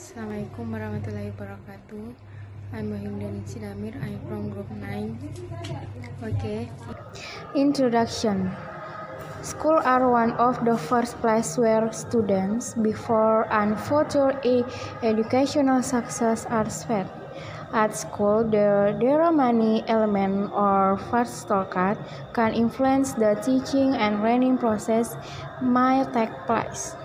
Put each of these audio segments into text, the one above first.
Assalamualaikum warahmatullahi wabarakatuh. I'm Indonesia Damir. I'm from group 9. Okay. Introduction. School are one of the first places where students, before and future educational success are set. At school, there are many elements or factors that can influence the teaching and learning process might take place.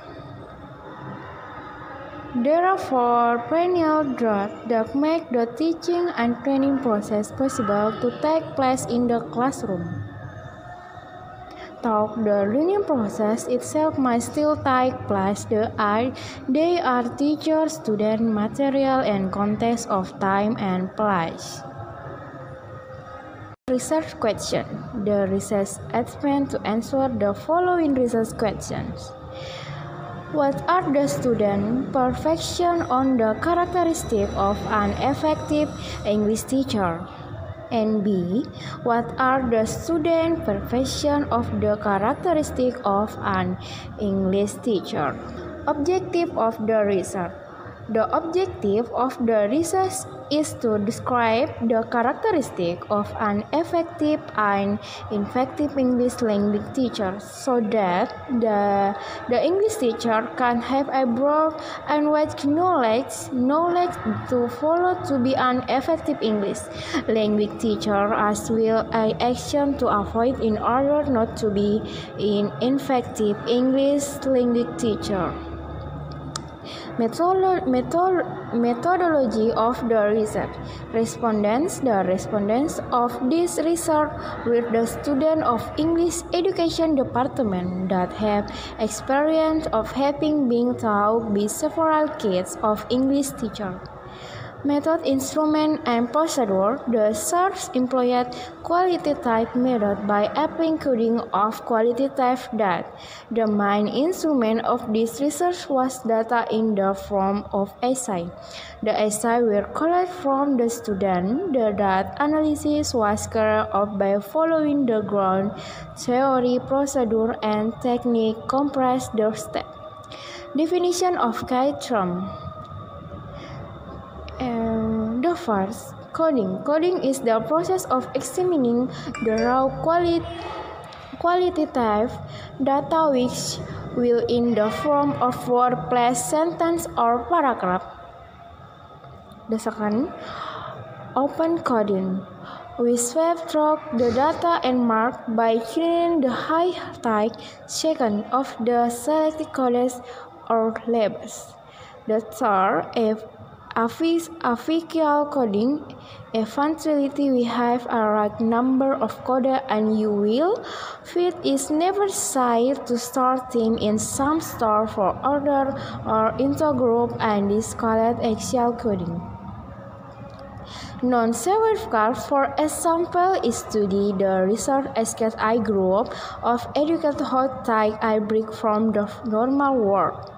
There are four perennial drugs that make the teaching and training process possible to take place in the classroom. Though the learning process itself might still take place, they are teacher, student, material, and context of time and place. Research question. The research assignment to answer the following research questions. What are the student perfection on the characteristic of an effective English teacher? And B. What are the student perfection of the characteristic of an English teacher? Objective of the research. The objective of the research is to describe the characteristic of an effective and effective English language teacher so that the English teacher can have a broad and wide knowledge to follow to be an effective English language teacher as well as action to avoid in order not to be an ineffective English language teacher. Methodology of the research. Respondents. The respondents of this research were the students of English Education Department that have experience of having been taught by several kids of English teachers. Method, instrument, and procedure. The research employed qualitative method by applying coding of qualitative data. The main instrument of this research was data in the form of essay. The essay were collected from the student. The data analysis was carried out by following the ground theory, procedure, and technique compressed the step. Definition of key term. The first, coding. Coding is the process of examining the raw qualitative data which will in the form of word, place, sentence, or paragraph. The second, open coding. We sweep through the data and mark by clearing the highlight section of the selected codes or labels. The third, Official coding. Eventually, we have a right number of codes and you will fit is never said to start them in some store for order or into group and is called axial coding. Non-certificate, for example, is study the research as I group of educated how take a break from the normal world.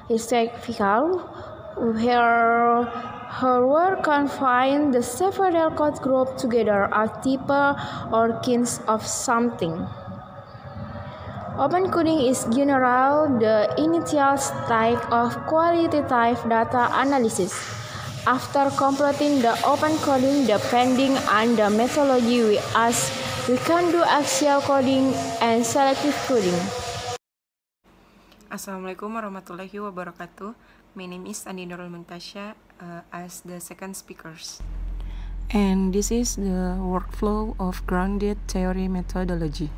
Certificate where her work can find the several code group together as type or kinds of something. Open coding is general the initial stage of qualitative data analysis. After completing the open coding, depending on the methodology we can do axial coding and selective coding. Assalamualaikum warahmatullahi wabarakatuh. My name is Andi Nurul Muntasya as the second speakers. And this is the workflow of grounded theory methodology.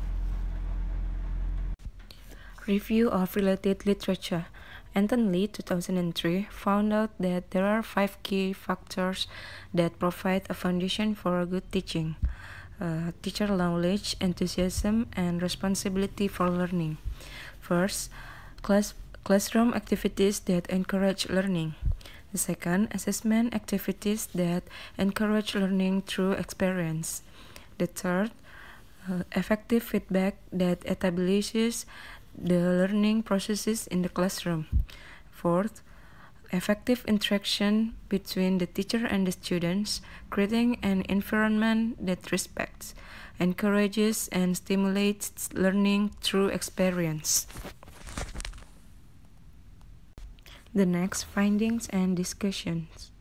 Review of related literature. Anton Lee, 2003, found out that there are 5 key factors that provide a foundation for a good teaching. Teacher knowledge, enthusiasm, and responsibility for learning. First, classroom activities that encourage learning. The second, assessment activities that encourage learning through experience. The third, effective feedback that establishes the learning processes in the classroom. Fourth, effective interaction between the teacher and the students, creating an environment that respects, encourages, and stimulates learning through experience. The next, findings and discussions.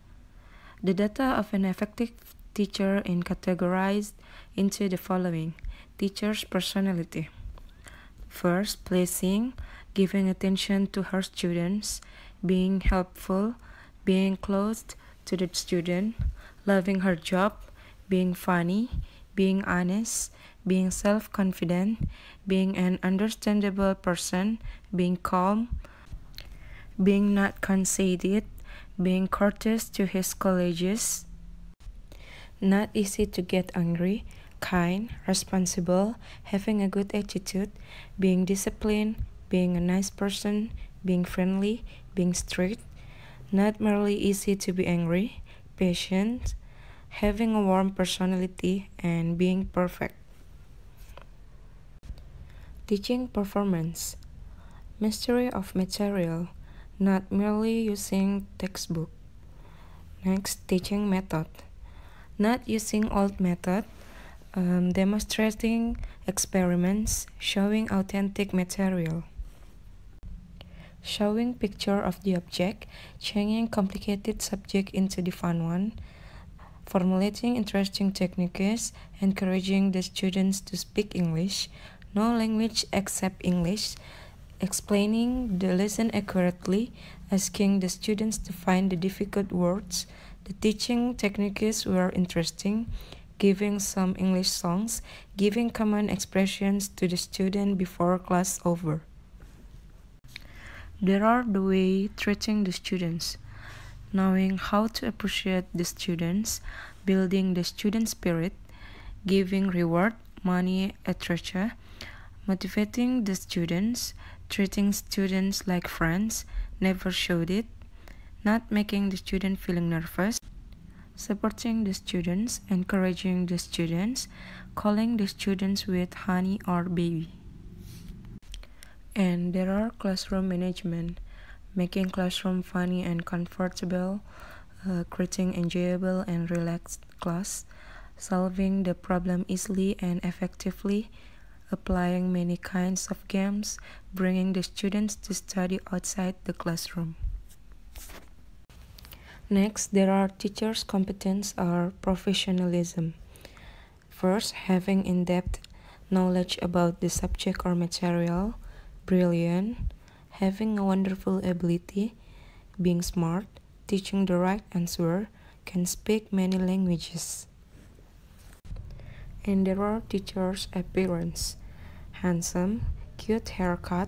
The data of an effective teacher is categorized into the following. Teacher's personality. First, pleasing, giving attention to her students, being helpful, being close to the student, loving her job, being funny, being honest, being self-confident, being an understandable person, being calm, being not conceited, being courteous to his colleagues, not easy to get angry, kind, responsible, having a good attitude, being disciplined, being a nice person, being friendly, being strict, not merely easy to be angry, patient, having a warm personality, and being perfect. Teaching performance. Mastery of material, not merely using textbook. Next, teaching method. Not using old method, demonstrating experiments, showing authentic material. Showing picture of the object, changing complicated subject into the fun one, formulating interesting techniques, encouraging the students to speak English, no language except English, explaining the lesson accurately, asking the students to find the difficult words. The teaching techniques were interesting, giving some English songs, giving common expressions to the student before class over. There are the way treating the students, knowing how to appreciate the students, building the student spirit, giving reward, money, etc., motivating the students, treating students like friends, never showed it, not making the student feeling nervous, supporting the students, encouraging the students, calling the students with honey or baby. And there are classroom management, making classroom funny and comfortable, creating enjoyable and relaxed class, solving the problem easily and effectively, applying many kinds of games, bringing the students to study outside the classroom. Next, there are teachers' competence or professionalism. First, having in-depth knowledge about the subject or material, brilliant, having a wonderful ability, being smart, teaching the right answer, can speak many languages. And there are teachers' appearance, handsome, cute haircut,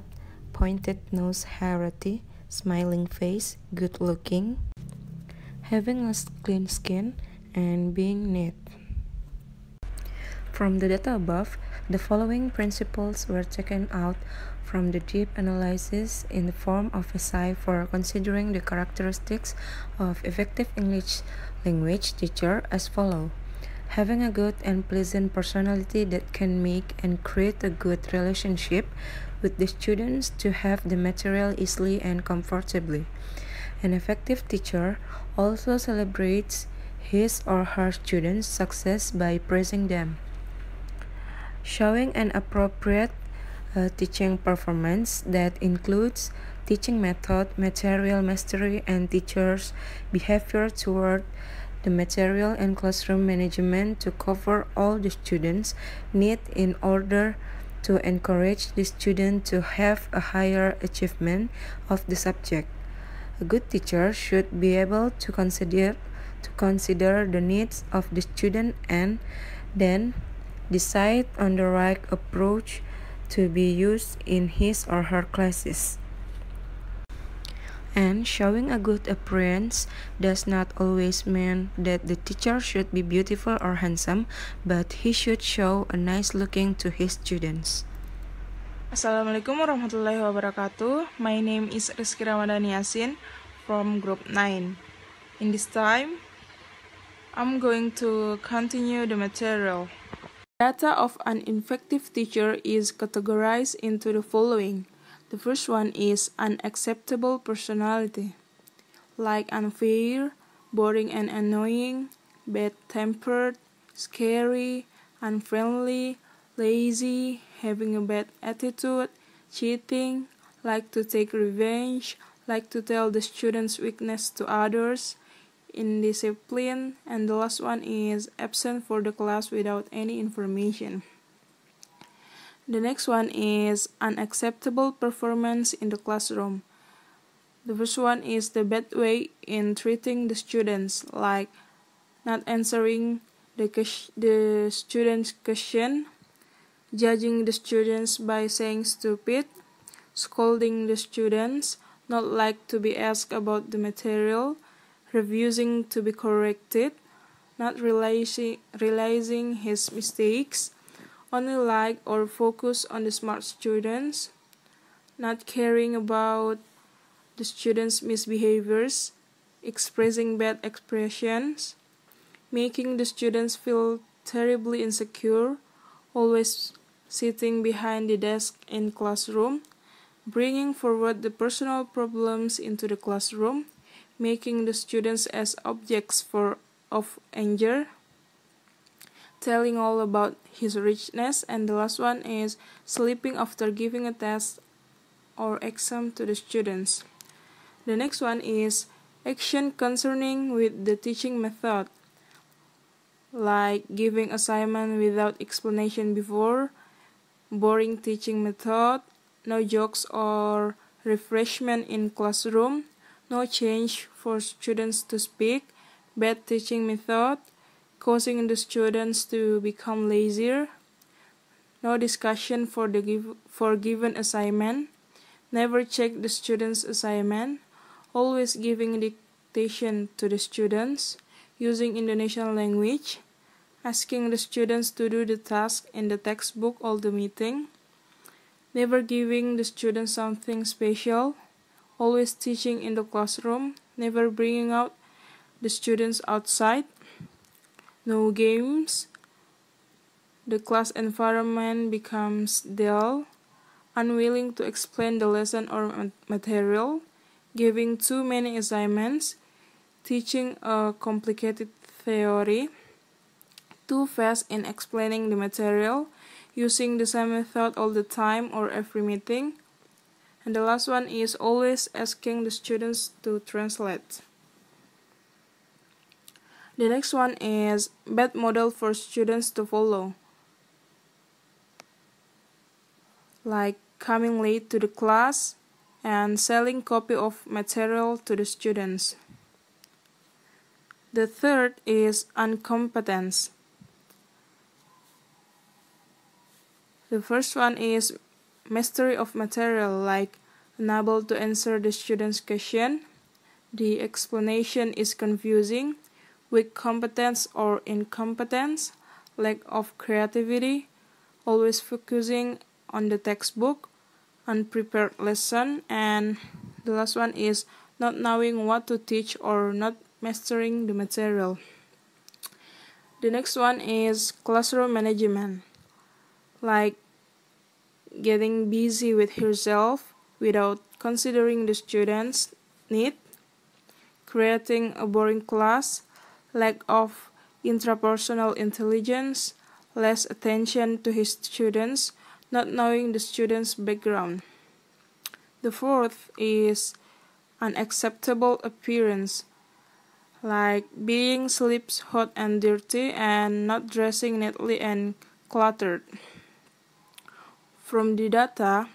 pointed nose hairity, smiling face, good looking, having a clean skin, and being neat. From the data above, the following principles were taken out from the deep analysis in the form of essay for considering the characteristics of effective English language teacher as follows. Having a good and pleasant personality that can make and create a good relationship with the students to have the material easily and comfortably. An effective teacher also celebrates his or her students' success by praising them. Showing an appropriate teaching performance that includes teaching method, material mastery, and teachers' behavior toward the material and classroom management to cover all the students' needs in order to encourage the student to have a higher achievement of the subject. A good teacher should be able to consider the needs of the student and then decide on the right approach to be used in his or her classes. And showing a good appearance does not always mean that the teacher should be beautiful or handsome, but he should show a nice looking to his students. Assalamualaikum warahmatullahi wabarakatuh. My name is Rizky Ramadhani Yasin from Group 9. In this time, I'm going to continue the material. Data of an effective teacher is categorized into the following. The first one is unacceptable personality, like unfair, boring and annoying, bad-tempered, scary, unfriendly, lazy, having a bad attitude, cheating, like to take revenge, like to tell the students' weakness to others, indiscipline, and the last one is absent for the class without any information. The next one is unacceptable performance in the classroom. The first one is the bad way in treating the students, like not answering the students' question, judging the students by saying stupid, scolding the students, not like to be asked about the material, refusing to be corrected, not realizing his mistakes, only like or focus on the smart students, not caring about the students' misbehaviors, expressing bad expressions, making the students feel terribly insecure, always sitting behind the desk in classroom, bringing forward the personal problems into the classroom, making the students as objects of anger, telling all about his richness, and the last one is sleeping after giving a test or exam to the students. The next one is action concerning with the teaching method, like giving assignment without explanation before, boring teaching method, no jokes or refreshment in classroom, no change for students to speak, bad teaching method, causing the students to become lazier, no discussion for given assignment, never check the students' assignment, always giving dictation to the students, using Indonesian language, asking the students to do the task in the textbook all the meeting, never giving the students something special, always teaching in the classroom, never bringing out the students outside, no games, the class environment becomes dull, unwilling to explain the lesson or material, giving too many assignments, teaching a complicated theory, too fast in explaining the material, using the same method all the time or every meeting. And the last one is always asking the students to translate. The next one is bad model for students to follow, like coming late to the class and selling copy of material to the students. The third is incompetence. The first one is mastery of material, like unable to answer the student's question, the explanation is confusing, weak competence or incompetence, lack of creativity, always focusing on the textbook, unprepared lesson, and the last one is not knowing what to teach or not mastering the material. The next one is classroom management, like getting busy with herself without considering the students' need, creating a boring class, lack of intrapersonal intelligence, less attention to his students, not knowing the students' background. The fourth is unacceptable appearance, like being sleeps hot and dirty and not dressing neatly and cluttered. From the data,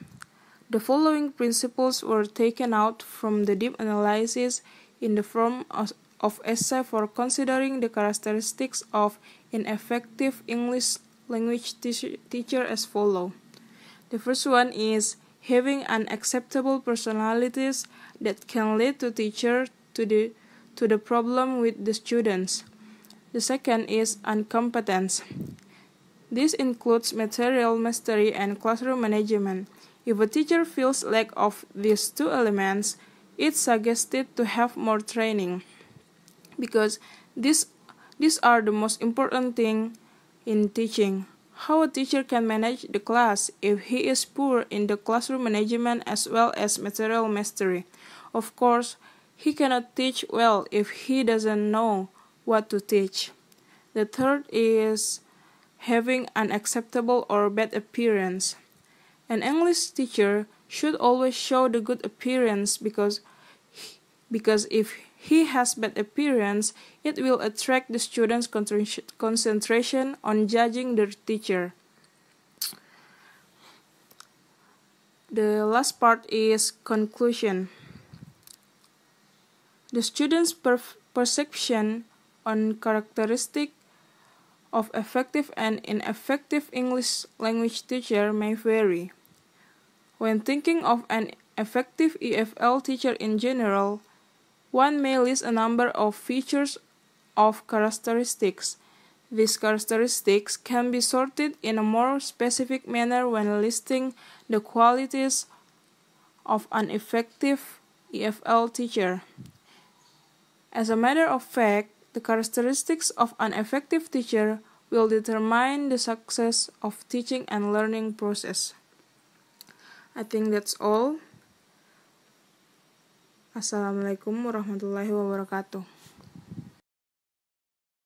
the following principles were taken out from the deep analysis in the form of essay for considering the characteristics of ineffective English language teacher as follow. The first one is having unacceptable personalities that can lead to teacher to the problem with the students. The second is incompetence. This includes material mastery and classroom management. If a teacher feels lack of these two elements, it's suggested to have more training, because these are the most important thing in teaching. How a teacher can manage the class if he is poor in the classroom management as well as material mastery. Of course, he cannot teach well if he doesn't know what to teach. The third is having unacceptable or bad appearance. An English teacher should always show the good appearance, because because if he has bad appearance, it will attract the students' concentration on judging their teacher. The last part is conclusion. The student's perception on characteristic of effective and ineffective English language teacher may vary. When thinking of an effective EFL teacher in general, one may list a number of features of characteristics. These characteristics can be sorted in a more specific manner when listing the qualities of an effective EFL teacher. As a matter of fact, the characteristics of an effective teacher will determine the success of teaching and learning process. I think that's all. Assalamualaikum warahmatullahi wabarakatuh.